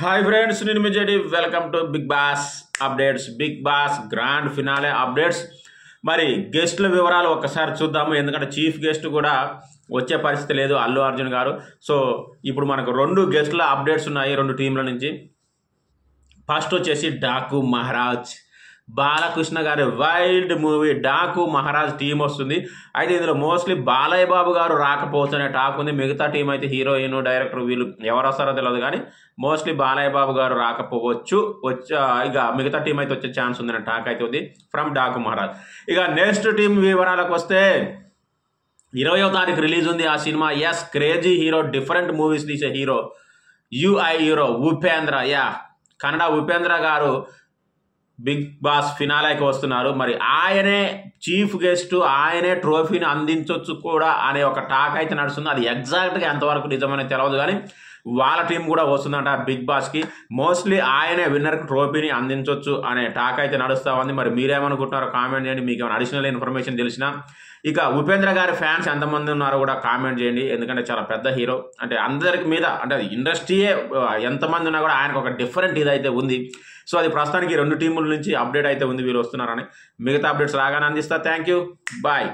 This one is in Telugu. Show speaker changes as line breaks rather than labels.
హాయ్ ఫ్రెండ్స్, నేను మీ JD. Welcome to big boss updates. Big boss grand finale updates. మరి గెస్ట్ల వివరాలు ఒక్కసారి చూద్దాము, ఎందుకంటే చీఫ్ గెస్ట్ కూడా వచ్చే పరిస్థితి లేదు, అల్లు అర్జున్ గారు. సో ఇప్పుడు మనకు 2 గెస్ట్ల అప్డేట్స్ ఉన్నాయి 2 టీంల నుంచి. ఫస్ట్ వచ్చేసి డాకు మహారాజ్, బాలకృష్ణ గారి wild movie Daaku Maharaj team వస్తుంది. అయితే ఇందులో మోస్ట్లీ బాలయ్య బాబు గారు రాకపోవచ్చనే టాక్ ఉంది. మిగతా టీం అయితే హీరోయిన్, డైరెక్టర్ వీళ్ళు ఎవరు వస్తారో తెలియదు, కానీ మోస్ట్లీ బాలయ్య బాబు గారు రాకపోవచ్చు. ఇక మిగతా టీం అయితే వచ్చే ఛాన్స్ ఉందనే టాక్ అయితే ఉంది ఫ్రమ్ డాకు మహారాజ్. ఇక నెక్స్ట్ టీం వివరాలకు వస్తే 20వ తారీఖు రిలీజ్ ఉంది ఆ సినిమా. Yes, crazy hero, different movies తీసే hero, UI hero Upendra. Kannada Upendra garu big boss ఫినాలేకి వస్తున్నారు. మరి ఆయనే చీఫ్ గెస్ట్, ఆయనే ట్రోఫీని అందించవచ్చు కూడా అనే ఒక టాక్ అయితే నడుస్తుంది. అది ఎగ్జాక్ట్గా ఎంతవరకు నిజమని తెలియదు, కానీ వాళ్ళ టీం కూడా వస్తుందంట బిగ్ బాస్కి. మోస్ట్లీ ఆయనే విన్నర్కి ట్రోఫీని అందించవచ్చు అనే టాక్ అయితే నడుస్తూ ఉంది. మరి మీరేమనుకుంటున్నారో కామెంట్ చేయండి. మీకు ఏమైనా అడిషనల్ ఇన్ఫర్మేషన్ తెలిసినా. ఇక ఉపేంద్ర గారి ఫ్యాన్స్ ఎంతమంది ఉన్నారో కూడా కామెంట్ చేయండి, ఎందుకంటే చాలా పెద్ద హీరో. అంటే అందరికి మీద, అంటే ఇండస్ట్రీయే ఎంతమంది ఉన్నా కూడా ఆయనకు ఒక డిఫరెంట్ ఇదైతే ఉంది. సో అది ప్రస్తుతానికి 2 టీముల నుంచి అప్డేట్ అయితే ఉంది, వీళ్ళు వస్తున్నారని. మిగతా అప్డేట్స్ రాగానే అందిస్తా. Thank you, bye.